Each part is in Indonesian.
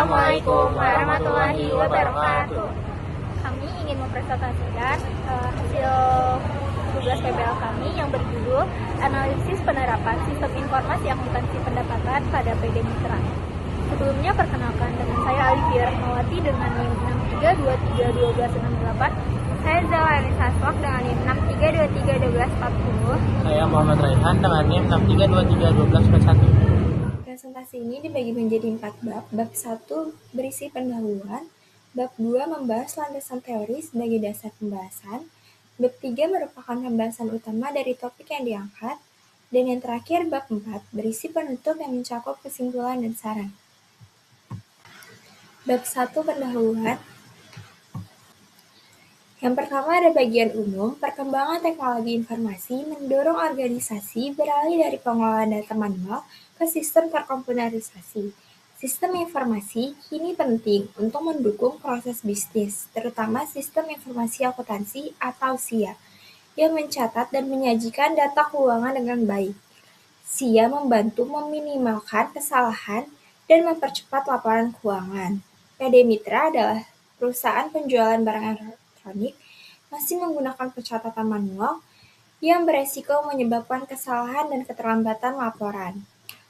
Assalamualaikum warahmatullahi wabarakatuh. Kami ingin mempresentasikan hasil tugas PBL kami yang berjudul Analisis Penerapan Sistem Informasi Akuntansi Pendapatan pada PD Mitra. Sebelumnya perkenalkan, dengan saya Alifia Rahmawati dengan NIM 63231268. Saya Zala Elisa Swak dengan NIM 63231240. Saya Muhammad Raihan dengan NIM 63231241. Presentasi ini dibagi menjadi 4 bab. Bab 1 berisi pendahuluan, bab 2 membahas landasan teori sebagai dasar pembahasan, bab 3 merupakan pembahasan utama dari topik yang diangkat, dan yang terakhir bab 4 berisi penutup yang mencakup kesimpulan dan saran. Bab 1 pendahuluan. Yang pertama ada bagian umum, perkembangan teknologi informasi mendorong organisasi beralih dari pengelolaan data manual ke sistem terkomputerisasi. Sistem informasi kini penting untuk mendukung proses bisnis, terutama sistem informasi akuntansi atau SIA, yang mencatat dan menyajikan data keuangan dengan baik. SIA membantu meminimalkan kesalahan dan mempercepat laporan keuangan. PD Mitra adalah perusahaan penjualan barang elektronik masih menggunakan pencatatan manual yang beresiko menyebabkan kesalahan dan keterlambatan laporan.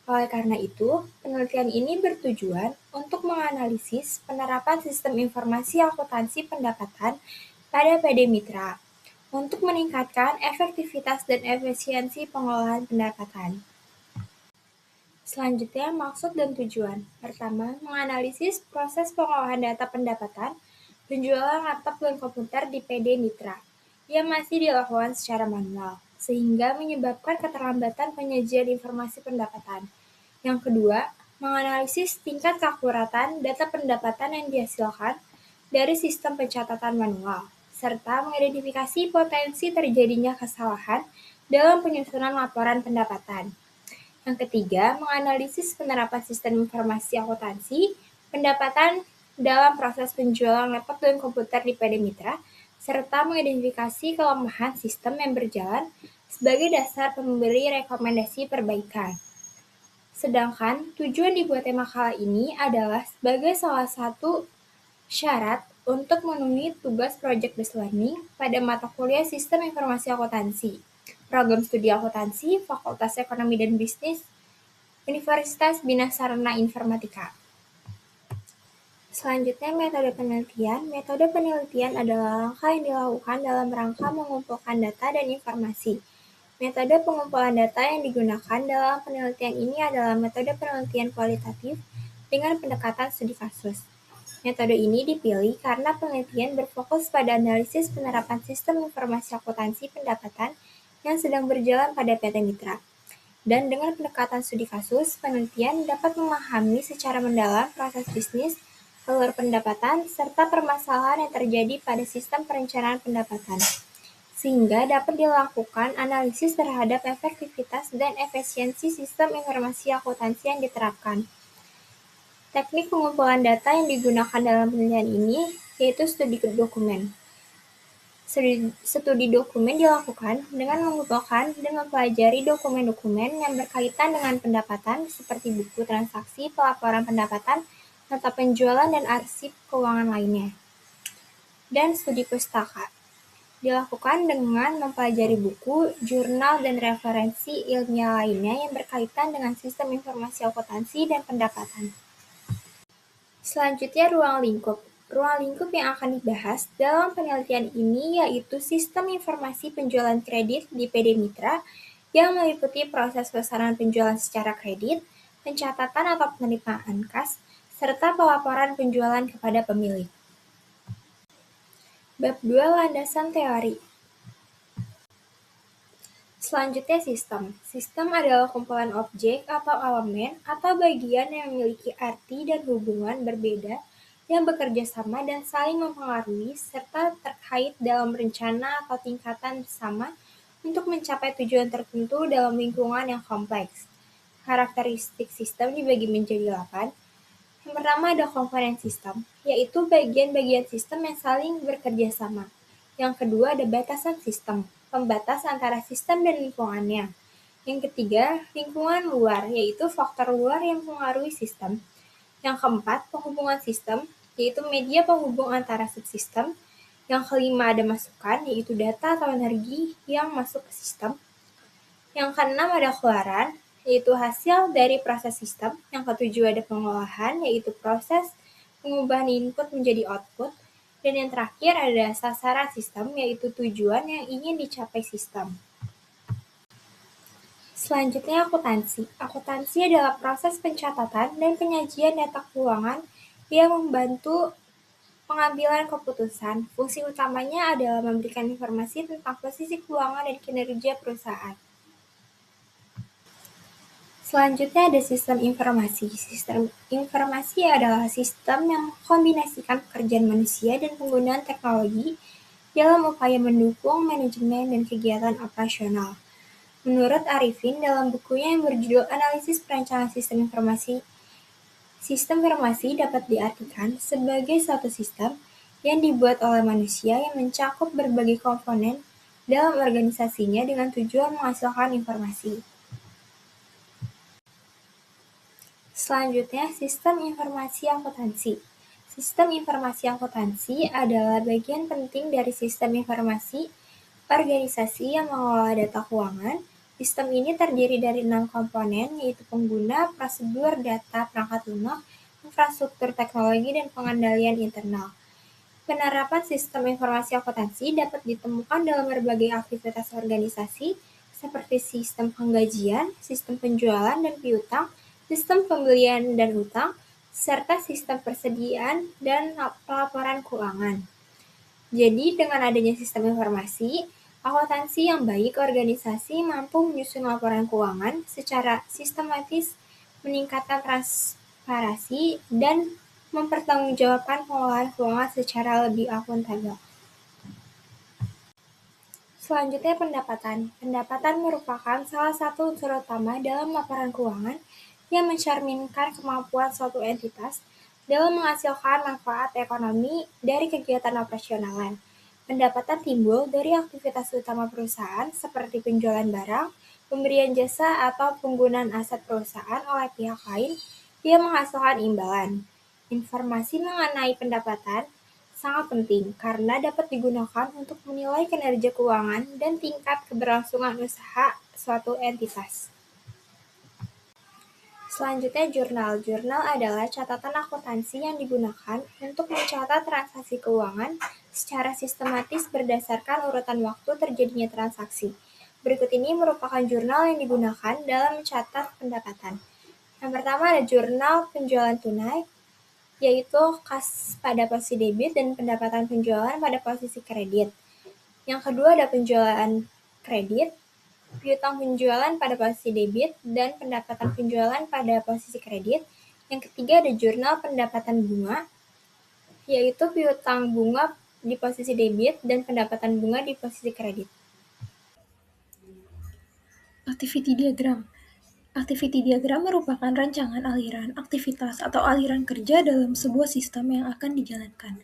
Oleh karena itu, penelitian ini bertujuan untuk menganalisis penerapan sistem informasi akuntansi pendapatan pada PD Mitra untuk meningkatkan efektivitas dan efisiensi pengelolaan pendapatan. Selanjutnya, maksud dan tujuan. Pertama, menganalisis proses pengolahan data pendapatan penjualan laptop dan komputer di PD Mitra yang masih dilakukan secara manual, sehingga menyebabkan keterlambatan penyajian informasi pendapatan. Yang kedua, menganalisis tingkat keakuratan data pendapatan yang dihasilkan dari sistem pencatatan manual, serta mengidentifikasi potensi terjadinya kesalahan dalam penyusunan laporan pendapatan. Yang ketiga, menganalisis penerapan sistem informasi akuntansi pendapatan dalam proses penjualan laptop dan komputer di PD Mitra, serta mengidentifikasi kelemahan sistem yang berjalan sebagai dasar pemberi rekomendasi perbaikan. Sedangkan tujuan dibuatnya makalah ini adalah sebagai salah satu syarat untuk memenuhi tugas project-based learning pada mata kuliah Sistem Informasi Akuntansi, Program Studi Akuntansi, Fakultas Ekonomi dan Bisnis, Universitas Bina Sarana Informatika. Selanjutnya, metode penelitian. Metode penelitian adalah langkah yang dilakukan dalam rangka mengumpulkan data dan informasi. Metode pengumpulan data yang digunakan dalam penelitian ini adalah metode penelitian kualitatif dengan pendekatan studi kasus. Metode ini dipilih karena penelitian berfokus pada analisis penerapan sistem informasi akuntansi pendapatan yang sedang berjalan pada PT Mitra. Dan dengan pendekatan studi kasus, penelitian dapat memahami secara mendalam proses bisnis, alur pendapatan, serta permasalahan yang terjadi pada sistem perencanaan pendapatan, sehingga dapat dilakukan analisis terhadap efektivitas dan efisiensi sistem informasi akuntansi yang diterapkan. Teknik pengumpulan data yang digunakan dalam penelitian ini yaitu studi dokumen. Studi dokumen dilakukan dengan mengumpulkan dan mempelajari dokumen-dokumen yang berkaitan dengan pendapatan seperti buku transaksi, pelaporan pendapatan, nota penjualan, dan arsip keuangan lainnya. Dan studi pustaka dilakukan dengan mempelajari buku, jurnal, dan referensi ilmiah lainnya yang berkaitan dengan sistem informasi akuntansi dan pendapatan. Selanjutnya, ruang lingkup. Ruang lingkup yang akan dibahas dalam penelitian ini yaitu sistem informasi penjualan kredit di PD Mitra yang meliputi proses pesanan penjualan secara kredit, pencatatan atau penerimaan kas, serta pelaporan penjualan kepada pemilik. Bab 2 landasan teori. Selanjutnya sistem. Sistem adalah kumpulan objek atau elemen atau bagian yang memiliki arti dan hubungan berbeda yang bekerja sama dan saling mempengaruhi serta terkait dalam rencana atau tingkatan bersama untuk mencapai tujuan tertentu dalam lingkungan yang kompleks. Karakteristik sistem dibagi menjadi 8. Yang pertama ada komponen sistem, yaitu bagian-bagian sistem yang saling bekerja sama. Yang kedua ada batasan sistem, pembatas antara sistem dan lingkungannya. Yang ketiga, lingkungan luar, yaitu faktor luar yang mempengaruhi sistem. Yang keempat, penghubungan sistem, yaitu media penghubung antara subsistem. Yang kelima ada masukan, yaitu data atau energi yang masuk ke sistem. Yang keenam ada keluaran, yaitu hasil dari proses sistem. Yang ketujuh ada pengolahan, yaitu proses pengubahan input menjadi output. Dan yang terakhir ada sasaran sistem, yaitu tujuan yang ingin dicapai sistem. Selanjutnya akuntansi. Akuntansi adalah proses pencatatan dan penyajian data keuangan yang membantu pengambilan keputusan. Fungsi utamanya adalah memberikan informasi tentang posisi keuangan dan kinerja perusahaan. Selanjutnya ada sistem informasi. Sistem informasi adalah sistem yang mengkombinasikan pekerjaan manusia dan penggunaan teknologi dalam upaya mendukung manajemen dan kegiatan operasional. Menurut Arifin, dalam bukunya yang berjudul Analisis Perancangan Sistem Informasi dapat diartikan sebagai suatu sistem yang dibuat oleh manusia yang mencakup berbagai komponen dalam organisasinya dengan tujuan menghasilkan informasi. Selanjutnya, sistem informasi akuntansi. Sistem informasi akuntansi adalah bagian penting dari sistem informasi organisasi yang mengelola data keuangan. Sistem ini terdiri dari 6 komponen, yaitu pengguna, prosedur, data, perangkat lunak, infrastruktur teknologi, dan pengendalian internal. Penerapan sistem informasi akuntansi dapat ditemukan dalam berbagai aktivitas organisasi, seperti sistem penggajian, sistem penjualan dan piutang, sistem pembelian dan utang, serta sistem persediaan dan pelaporan keuangan. Jadi, dengan adanya sistem informasi, akuntansi yang baik, organisasi mampu menyusun laporan keuangan secara sistematis, meningkatkan transparansi, dan mempertanggungjawabkan pengelolaan keuangan secara lebih akuntabel. Selanjutnya pendapatan. Pendapatan merupakan salah satu unsur utama dalam laporan keuangan yang mencerminkan kemampuan suatu entitas dalam menghasilkan manfaat ekonomi dari kegiatan operasionalnya. Pendapatan timbul dari aktivitas utama perusahaan seperti penjualan barang, pemberian jasa, atau penggunaan aset perusahaan oleh pihak lain yang menghasilkan imbalan. Informasi mengenai pendapatan sangat penting karena dapat digunakan untuk menilai kinerja keuangan dan tingkat keberlangsungan usaha suatu entitas. Selanjutnya jurnal. Jurnal adalah catatan akuntansi yang digunakan untuk mencatat transaksi keuangan secara sistematis berdasarkan urutan waktu terjadinya transaksi. Berikut ini merupakan jurnal yang digunakan dalam mencatat pendapatan. Yang pertama ada jurnal penjualan tunai, yaitu kas pada posisi debit dan pendapatan penjualan pada posisi kredit. Yang kedua ada penjualan kredit, piutang penjualan pada posisi debit, dan pendapatan penjualan pada posisi kredit. Yang ketiga ada jurnal pendapatan bunga, yaitu piutang bunga di posisi debit dan pendapatan bunga di posisi kredit. Activity diagram. Activity diagram merupakan rancangan aliran aktivitas atau aliran kerja dalam sebuah sistem yang akan dijalankan.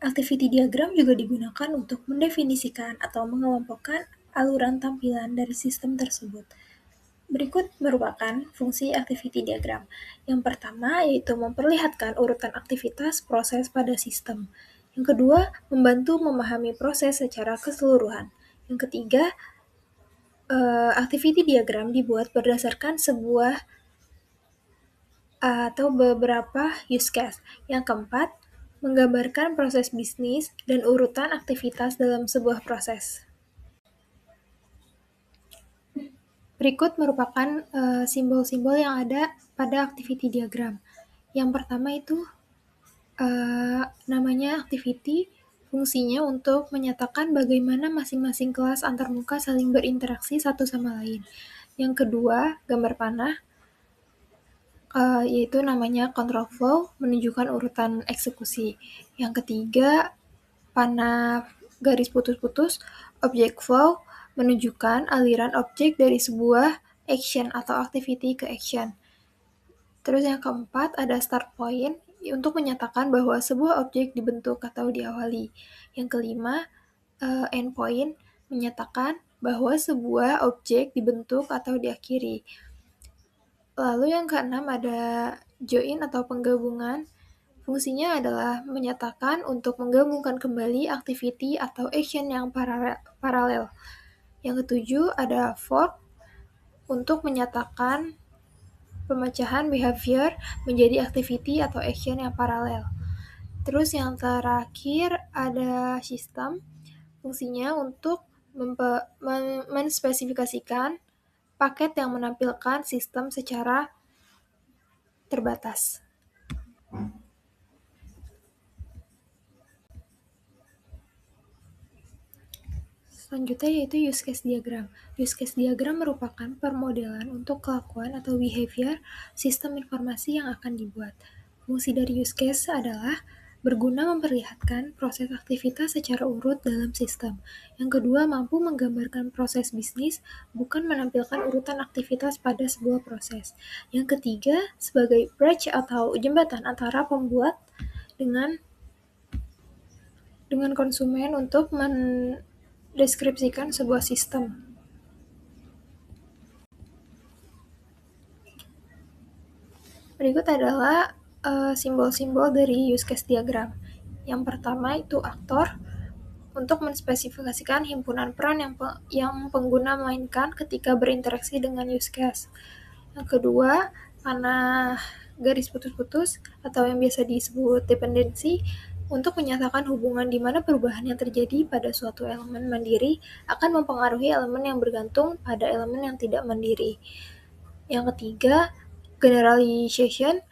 Activity diagram juga digunakan untuk mendefinisikan atau mengelompokkan aluran tampilan dari sistem tersebut. Berikut merupakan fungsi activity diagram. Yang pertama yaitu memperlihatkan urutan aktivitas proses pada sistem. Yang kedua, membantu memahami proses secara keseluruhan. Yang ketiga, activity diagram dibuat berdasarkan sebuah atau beberapa use case. Yang keempat, menggambarkan proses bisnis dan urutan aktivitas dalam sebuah proses. Berikut merupakan simbol-simbol yang ada pada activity diagram. Yang pertama itu namanya activity, fungsinya untuk menyatakan bagaimana masing-masing kelas antarmuka saling berinteraksi satu sama lain. Yang kedua, gambar panah, yaitu namanya control flow, menunjukkan urutan eksekusi. Yang ketiga, panah garis putus-putus, object flow, menunjukkan aliran objek dari sebuah action atau activity ke action. Terus yang keempat ada start point, untuk menyatakan bahwa sebuah objek dibentuk atau diawali. Yang kelima, end point, menyatakan bahwa sebuah objek dibentuk atau diakhiri. Lalu yang keenam ada join atau penggabungan. Fungsinya adalah menyatakan untuk menggabungkan kembali activity atau action yang paralel. Yang ketujuh ada fork untuk menyatakan pemecahan behavior menjadi activity atau action yang paralel. Terus yang terakhir ada sistem, fungsinya untuk menspesifikasikan paket yang menampilkan sistem secara terbatas. Selanjutnya yaitu use case diagram. Use case diagram merupakan permodelan untuk kelakuan atau behavior sistem informasi yang akan dibuat. Fungsi dari use case adalah berguna memperlihatkan proses aktivitas secara urut dalam sistem. Yang kedua, mampu menggambarkan proses bisnis, bukan menampilkan urutan aktivitas pada sebuah proses. Yang ketiga, sebagai bridge atau jembatan antara pembuat dengan konsumen untuk mendeskripsikan sebuah sistem. Berikut adalah simbol-simbol dari use case diagram. Yang pertama itu aktor, untuk menspesifikasikan himpunan peran yang pengguna mainkan ketika berinteraksi dengan use case. Yang kedua, panah garis putus-putus atau yang biasa disebut dependensi, untuk menyatakan hubungan di mana perubahan yang terjadi pada suatu elemen mandiri akan mempengaruhi elemen yang bergantung pada elemen yang tidak mandiri. Yang ketiga, generalization,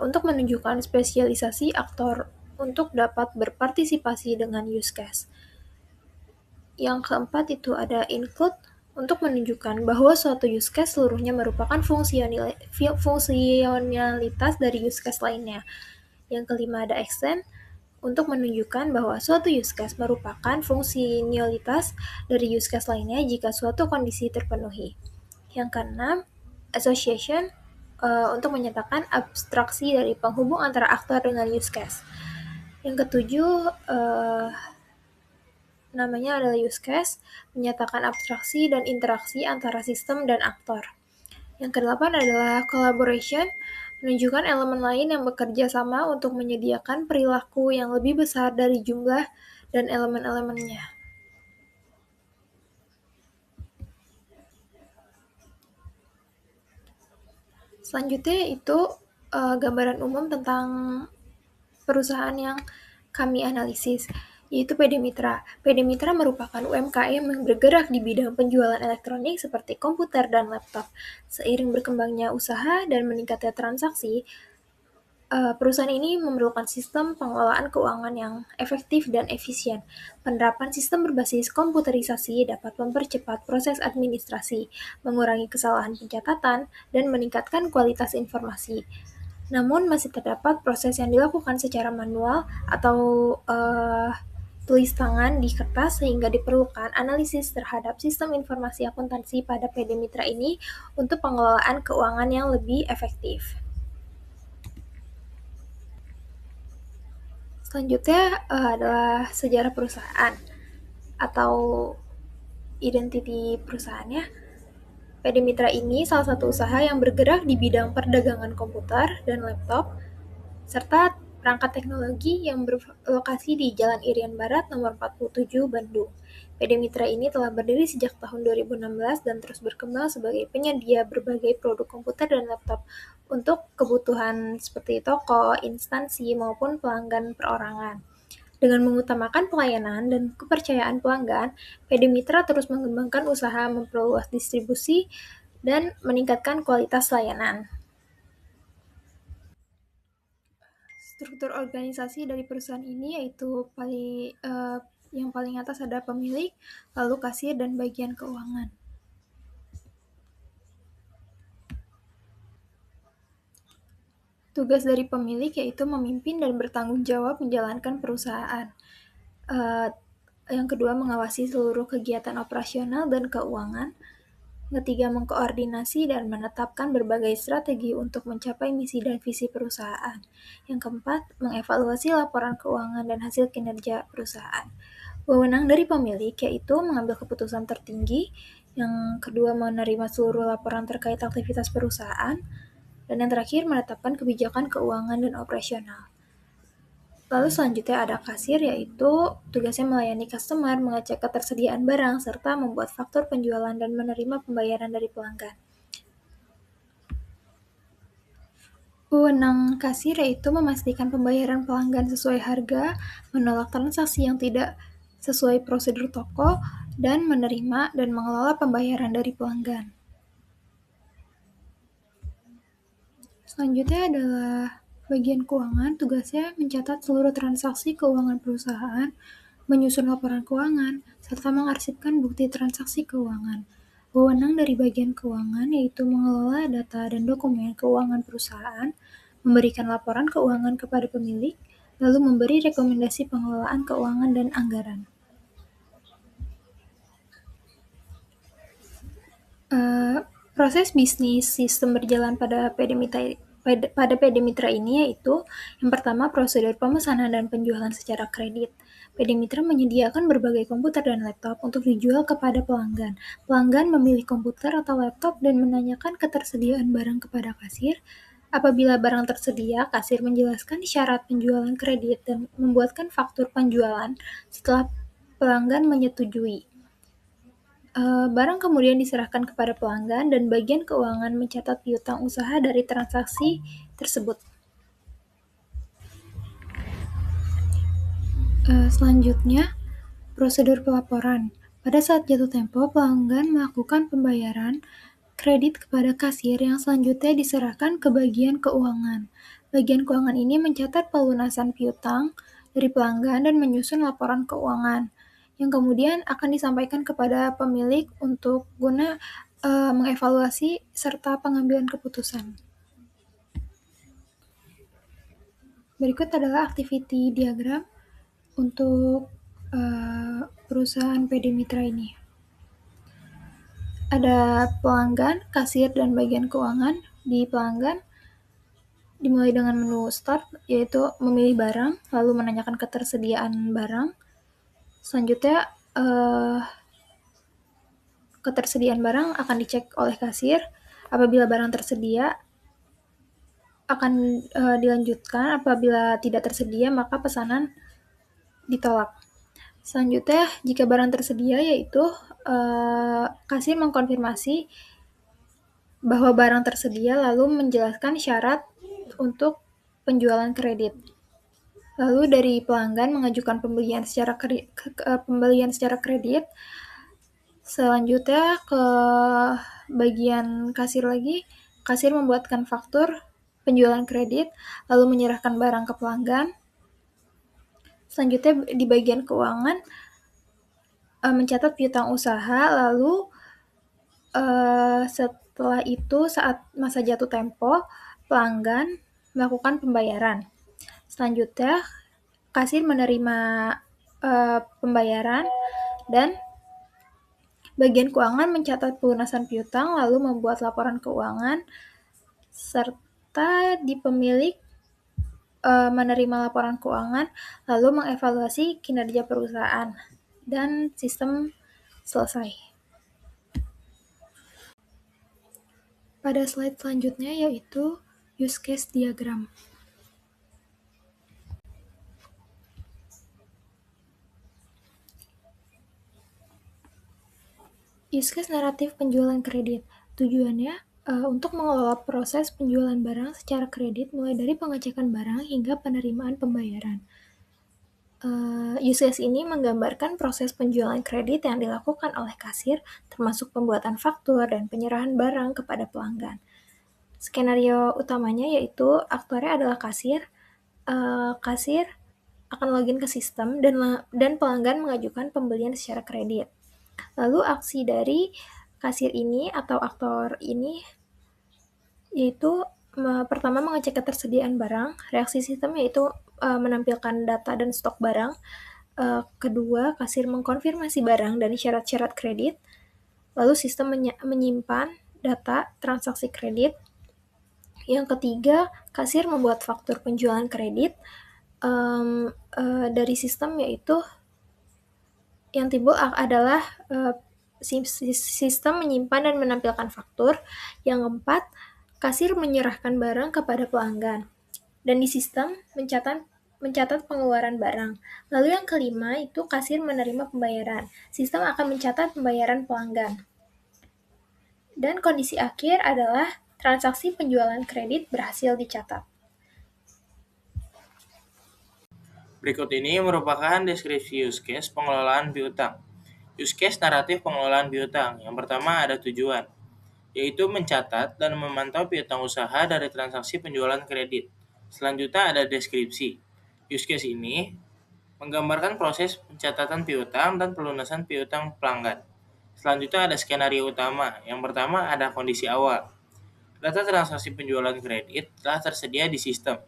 untuk menunjukkan spesialisasi aktor untuk dapat berpartisipasi dengan use case. Yang keempat itu ada include, untuk menunjukkan bahwa suatu use case seluruhnya merupakan fungsionalitas dari use case lainnya. Yang kelima ada extend, untuk menunjukkan bahwa suatu use case merupakan fungsionalitas dari use case lainnya jika suatu kondisi terpenuhi. Yang keenam, association, untuk menyatakan abstraksi dari penghubung antara aktor dengan use case. Yang ketujuh, namanya adalah use case, menyatakan abstraksi dan interaksi antara sistem dan aktor. Yang kedelapan adalah collaboration, menunjukkan elemen lain yang bekerja sama untuk menyediakan perilaku yang lebih besar dari jumlah dan elemen-elemennya. Selanjutnya itu gambaran umum tentang perusahaan yang kami analisis, yaitu PD Mitra. PD Mitra merupakan UMKM yang bergerak di bidang penjualan elektronik seperti komputer dan laptop. Seiring berkembangnya usaha dan meningkatnya transaksi, perusahaan ini memerlukan sistem pengelolaan keuangan yang efektif dan efisien. Penerapan sistem berbasis komputerisasi dapat mempercepat proses administrasi, mengurangi kesalahan pencatatan, dan meningkatkan kualitas informasi. Namun masih terdapat proses yang dilakukan secara manual atau tulis tangan di kertas, sehingga diperlukan analisis terhadap sistem informasi akuntansi pada PD Mitra ini untuk pengelolaan keuangan yang lebih efektif. Selanjutnya adalah sejarah perusahaan atau identiti perusahaannya. PD Mitra ini salah satu usaha yang bergerak di bidang perdagangan komputer dan laptop, serta perangkat teknologi yang berlokasi di Jalan Irian Barat nomor 47 Bandung. PD Mitra ini telah berdiri sejak tahun 2016 dan terus berkembang sebagai penyedia berbagai produk komputer dan laptop untuk kebutuhan seperti toko, instansi, maupun pelanggan perorangan. Dengan mengutamakan pelayanan dan kepercayaan pelanggan, PD Mitra terus mengembangkan usaha, memperluas distribusi, dan meningkatkan kualitas layanan. Struktur organisasi dari perusahaan ini yaitu yang paling atas ada pemilik, lalu kasir, dan bagian keuangan. Tugas dari pemilik yaitu memimpin dan bertanggung jawab menjalankan perusahaan. Yang kedua, mengawasi seluruh kegiatan operasional dan keuangan. Ketiga, mengkoordinasi dan menetapkan berbagai strategi untuk mencapai misi dan visi perusahaan. Yang keempat, mengevaluasi laporan keuangan dan hasil kinerja perusahaan. Wewenang dari pemilik yaitu mengambil keputusan tertinggi Yang kedua, menerima seluruh laporan terkait aktivitas perusahaan. Dan yang terakhir, menetapkan kebijakan keuangan dan operasional. Lalu selanjutnya ada kasir, yaitu tugasnya melayani customer, mengecek ketersediaan barang, serta membuat faktur penjualan dan menerima pembayaran dari pelanggan. Wewenang kasir yaitu memastikan pembayaran pelanggan sesuai harga, menolak transaksi yang tidak sesuai prosedur toko, dan menerima dan mengelola pembayaran dari pelanggan. Selanjutnya adalah bagian keuangan, tugasnya mencatat seluruh transaksi keuangan perusahaan, menyusun laporan keuangan, serta mengarsipkan bukti transaksi keuangan. Wewenang dari bagian keuangan yaitu mengelola data dan dokumen keuangan perusahaan, memberikan laporan keuangan kepada pemilik, lalu memberi rekomendasi pengelolaan keuangan dan anggaran. Proses bisnis sistem berjalan pada PD Mitra ini yaitu yang pertama, prosedur pemesanan dan penjualan secara kredit. PD Mitra menyediakan berbagai komputer dan laptop untuk dijual kepada pelanggan. Pelanggan memilih komputer atau laptop dan menanyakan ketersediaan barang kepada kasir. Apabila barang tersedia, kasir menjelaskan syarat penjualan kredit dan membuatkan faktur penjualan setelah pelanggan menyetujui. Barang kemudian diserahkan kepada pelanggan dan bagian keuangan mencatat piutang usaha dari transaksi tersebut. Selanjutnya, prosedur pelaporan. Pada saat jatuh tempo, pelanggan melakukan pembayaran kredit kepada kasir yang selanjutnya diserahkan ke bagian keuangan. Bagian keuangan ini mencatat pelunasan piutang dari pelanggan dan menyusun laporan keuangan yang kemudian akan disampaikan kepada pemilik untuk guna mengevaluasi serta pengambilan keputusan. Berikut adalah activity diagram untuk perusahaan PD Mitra ini. Ada pelanggan, kasir, dan bagian keuangan. Di pelanggan dimulai dengan menu start, yaitu memilih barang, lalu menanyakan ketersediaan barang. Selanjutnya, ketersediaan barang akan dicek oleh kasir. Apabila barang tersedia, akan dilanjutkan. Apabila tidak tersedia, maka pesanan ditolak. Selanjutnya, jika barang tersedia, yaitu kasir mengkonfirmasi bahwa barang tersedia, lalu menjelaskan syarat untuk penjualan kredit. Lalu dari pelanggan mengajukan pembelian secara kredit. Selanjutnya ke bagian kasir lagi, kasir membuatkan faktur penjualan kredit, lalu menyerahkan barang ke pelanggan. Selanjutnya di bagian keuangan mencatat piutang usaha, lalu setelah itu saat masa jatuh tempo, pelanggan melakukan pembayaran. Selanjutnya, kasir menerima pembayaran dan bagian keuangan mencatat pelunasan piutang, lalu membuat laporan keuangan, serta di pemilik menerima laporan keuangan, lalu mengevaluasi kinerja perusahaan, dan sistem selesai. Pada slide selanjutnya yaitu use case diagram. Use case naratif penjualan kredit. Tujuannya untuk mengelola proses penjualan barang secara kredit mulai dari pengecekan barang hingga penerimaan pembayaran. Use case ini menggambarkan proses penjualan kredit yang dilakukan oleh kasir, termasuk pembuatan faktur dan penyerahan barang kepada pelanggan. Skenario utamanya yaitu aktornya adalah kasir. Kasir akan login ke sistem dan pelanggan mengajukan pembelian secara kredit. Lalu aksi dari kasir ini atau aktor ini yaitu pertama mengecek ketersediaan barang, reaksi sistem yaitu menampilkan data dan stok barang. Kedua, kasir mengkonfirmasi barang dan syarat-syarat kredit. Lalu sistem menyimpan data transaksi kredit. Yang ketiga, kasir membuat faktur penjualan kredit dari sistem, yaitu yang timbul adalah sistem menyimpan dan menampilkan faktur. Yang keempat, kasir menyerahkan barang kepada pelanggan. Dan di sistem mencatat pengeluaran barang. Lalu yang kelima itu kasir menerima pembayaran. Sistem akan mencatat pembayaran pelanggan. Dan kondisi akhir adalah transaksi penjualan kredit berhasil dicatat. Berikut ini merupakan deskripsi use case pengelolaan piutang. Use case naratif pengelolaan piutang. Yang pertama ada tujuan, yaitu mencatat dan memantau piutang usaha dari transaksi penjualan kredit. Selanjutnya ada deskripsi. Use case ini menggambarkan proses pencatatan piutang dan pelunasan piutang pelanggan. Selanjutnya ada skenario utama. Yang pertama ada kondisi awal. Data transaksi penjualan kredit telah tersedia di sistem.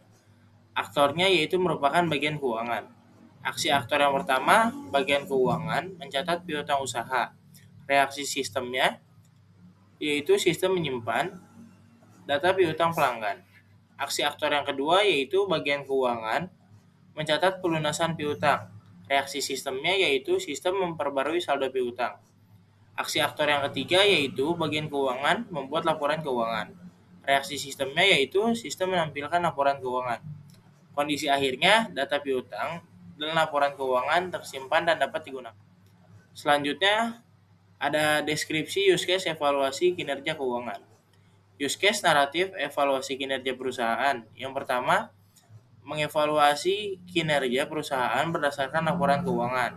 Aktornya yaitu merupakan bagian keuangan. Aksi aktor yang pertama, bagian keuangan, mencatat piutang usaha. Reaksi sistemnya yaitu sistem menyimpan data piutang pelanggan. Aksi aktor yang kedua yaitu bagian keuangan, mencatat pelunasan piutang. Reaksi sistemnya yaitu sistem memperbarui saldo piutang. Aksi aktor yang ketiga yaitu bagian keuangan membuat laporan keuangan. Reaksi sistemnya yaitu sistem menampilkan laporan keuangan. Kondisi akhirnya, data piutang dan laporan keuangan tersimpan dan dapat digunakan. Selanjutnya, ada deskripsi use case evaluasi kinerja keuangan. Use case naratif evaluasi kinerja perusahaan. Yang pertama, mengevaluasi kinerja perusahaan berdasarkan laporan keuangan.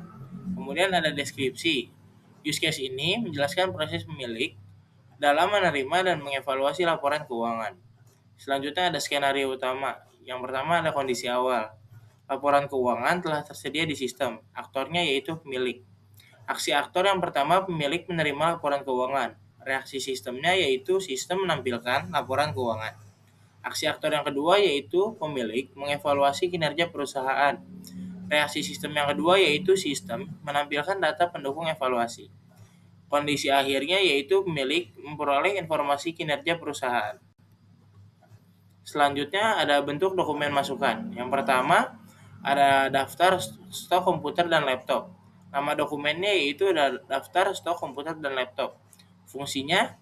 Kemudian ada deskripsi. Use case ini menjelaskan proses pemilik dalam menerima dan mengevaluasi laporan keuangan. Selanjutnya ada skenario utama. Yang pertama ada kondisi awal. Laporan keuangan telah tersedia di sistem. Aktornya yaitu pemilik. Aksi aktor yang pertama, pemilik menerima laporan keuangan. Reaksi sistemnya yaitu sistem menampilkan laporan keuangan. Aksi aktor yang kedua yaitu pemilik mengevaluasi kinerja perusahaan. Reaksi sistem yang kedua yaitu sistem menampilkan data pendukung evaluasi. Kondisi akhirnya yaitu pemilik memperoleh informasi kinerja perusahaan. Selanjutnya ada bentuk dokumen masukan. Yang pertama ada daftar stok komputer dan laptop. Nama dokumennya yaitu daftar stok komputer dan laptop. Fungsinya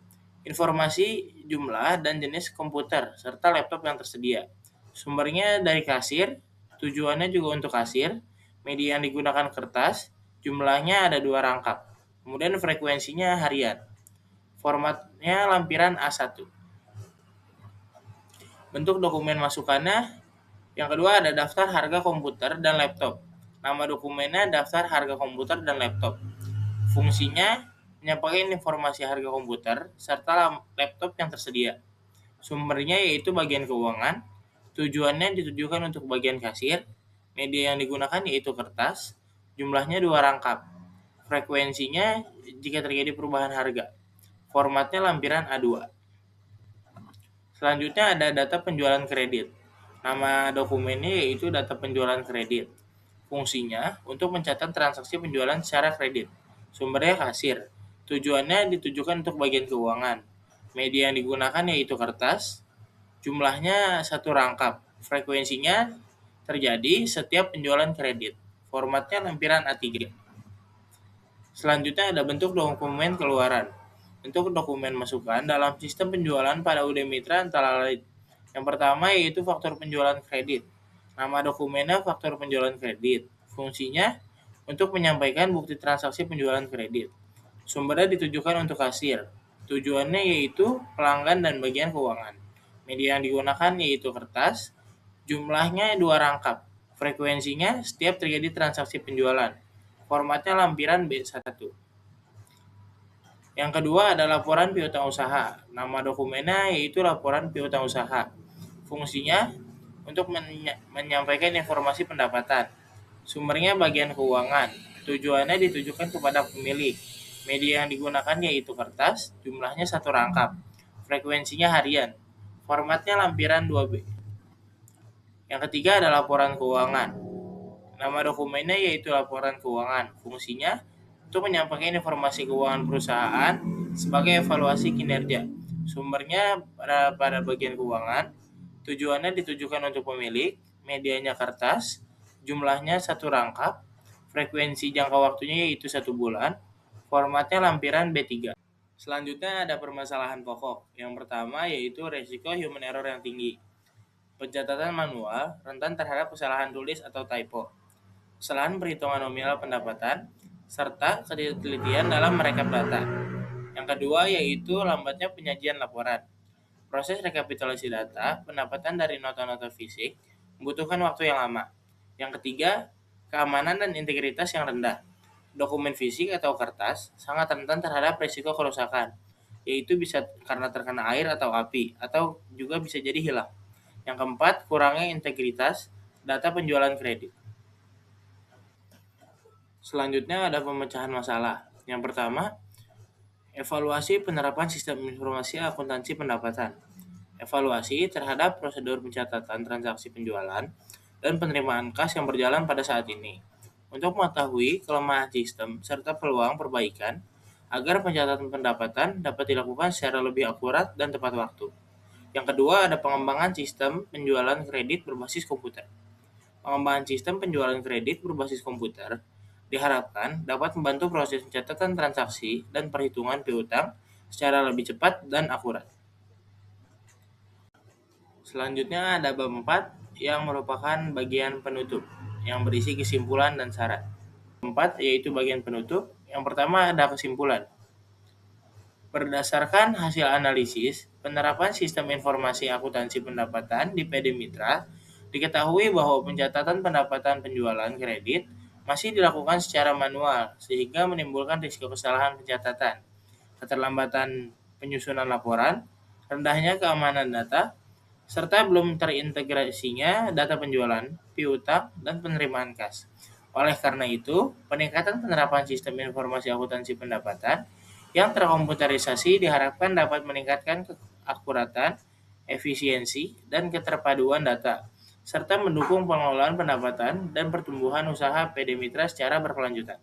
informasi jumlah dan jenis komputer serta laptop yang tersedia. Sumbernya dari kasir, tujuannya juga untuk kasir. Media yang digunakan kertas, jumlahnya ada 2 rangkap. Kemudian frekuensinya harian. Formatnya lampiran A1. Bentuk dokumen masukannya, yang kedua ada daftar harga komputer dan laptop. Nama dokumennya daftar harga komputer dan laptop. Fungsinya menyampaikan informasi harga komputer serta laptop yang tersedia. Sumbernya yaitu bagian keuangan. Tujuannya ditujukan untuk bagian kasir. Media yang digunakan yaitu kertas. Jumlahnya 2 rangkap. Frekuensinya jika terjadi perubahan harga. Formatnya lampiran A2. Selanjutnya ada data penjualan kredit. Nama dokumennya yaitu data penjualan kredit. Fungsinya untuk mencatat transaksi penjualan secara kredit. Sumbernya kasir. Tujuannya ditujukan untuk bagian keuangan. Media yang digunakan yaitu kertas. Jumlahnya 1 rangkap. Frekuensinya terjadi setiap penjualan kredit. Formatnya lampiran A3. Selanjutnya ada bentuk dokumen keluaran. Bentuk dokumen masukan dalam sistem penjualan pada UD Mitra antara lain. Yang pertama yaitu faktur penjualan kredit. Nama dokumennya faktur penjualan kredit. Fungsinya untuk menyampaikan bukti transaksi penjualan kredit. Sumbernya ditujukan untuk kasir. Tujuannya yaitu pelanggan dan bagian keuangan. Media yang digunakan yaitu kertas. Jumlahnya 2 rangkap. Frekuensinya setiap terjadi transaksi penjualan. Formatnya lampiran B1. Yang kedua ada laporan piutang usaha. Nama dokumennya yaitu laporan piutang usaha. Fungsinya untuk menyampaikan informasi pendapatan. Sumbernya bagian keuangan. Tujuannya ditujukan kepada pemilik. Media yang digunakan yaitu kertas. Jumlahnya 1 rangkap. Frekuensinya harian. Formatnya lampiran 2B. Yang ketiga ada laporan keuangan. Nama dokumennya yaitu laporan keuangan. Fungsinya untuk menyampaikan informasi keuangan perusahaan sebagai evaluasi kinerja. Sumbernya pada bagian keuangan. Tujuannya ditujukan untuk pemilik. Medianya kertas. Jumlahnya 1 rangkap. Frekuensi jangka waktunya yaitu 1 bulan. Formatnya lampiran B3. Selanjutnya ada permasalahan pokok. Yang pertama yaitu resiko human error yang tinggi. Pencatatan manual rentan terhadap kesalahan tulis atau typo, kesalahan perhitungan nominal pendapatan, serta ketelitian dalam merekap data. Yang kedua yaitu lambatnya penyajian laporan. Proses rekapitulasi data, pendapatan dari nota-nota fisik, membutuhkan waktu yang lama. Yang ketiga, keamanan dan integritas yang rendah. Dokumen fisik atau kertas sangat rentan terhadap risiko kerusakan, yaitu bisa karena terkena air atau api, atau juga bisa jadi hilang. Yang keempat, kurangnya integritas data penjualan kredit. Selanjutnya ada pemecahan masalah. Yang pertama, evaluasi penerapan sistem informasi akuntansi pendapatan. Evaluasi terhadap prosedur pencatatan transaksi penjualan dan penerimaan kas yang berjalan pada saat ini. Untuk mengetahui kelemahan sistem serta peluang perbaikan agar pencatatan pendapatan dapat dilakukan secara lebih akurat dan tepat waktu. Yang kedua ada pengembangan sistem penjualan kredit berbasis komputer. Pengembangan sistem penjualan kredit berbasis komputer diharapkan dapat membantu proses pencatatan transaksi dan perhitungan piutang secara lebih cepat dan akurat. Selanjutnya ada bab 4 yang merupakan bagian penutup yang berisi kesimpulan dan saran. 4 yaitu bagian penutup. Yang pertama ada kesimpulan. Berdasarkan hasil analisis, penerapan sistem informasi akuntansi pendapatan di PD Mitra, diketahui bahwa pencatatan pendapatan penjualan kredit masih dilakukan secara manual, sehingga menimbulkan risiko kesalahan pencatatan, keterlambatan penyusunan laporan, rendahnya keamanan data, serta belum terintegrasinya data penjualan, piutang, dan penerimaan kas. Oleh karena itu, peningkatan penerapan sistem informasi akuntansi pendapatan yang terkomputerisasi diharapkan dapat meningkatkan keakuratan, efisiensi, dan keterpaduan data, serta mendukung pengelolaan pendapatan dan pertumbuhan usaha PD Mitra secara berkelanjutan.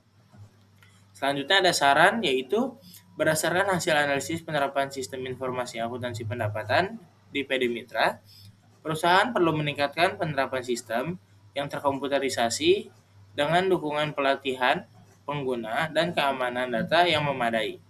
Selanjutnya ada saran, yaitu berdasarkan hasil analisis penerapan sistem informasi akuntansi pendapatan di PD Mitra, perusahaan perlu meningkatkan penerapan sistem yang terkomputerisasi dengan dukungan pelatihan pengguna dan keamanan data yang memadai.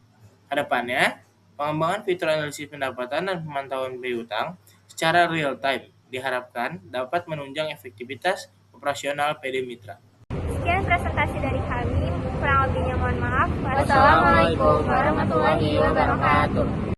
Hadapannya, pengembangan fitur analisis pendapatan dan pemantauan piutang secara real time diharapkan dapat menunjang efektivitas operasional PD Mitra. Sekian presentasi dari kami, kurang lebihnya mohon maaf. Wassalamualaikum warahmatullahi wabarakatuh.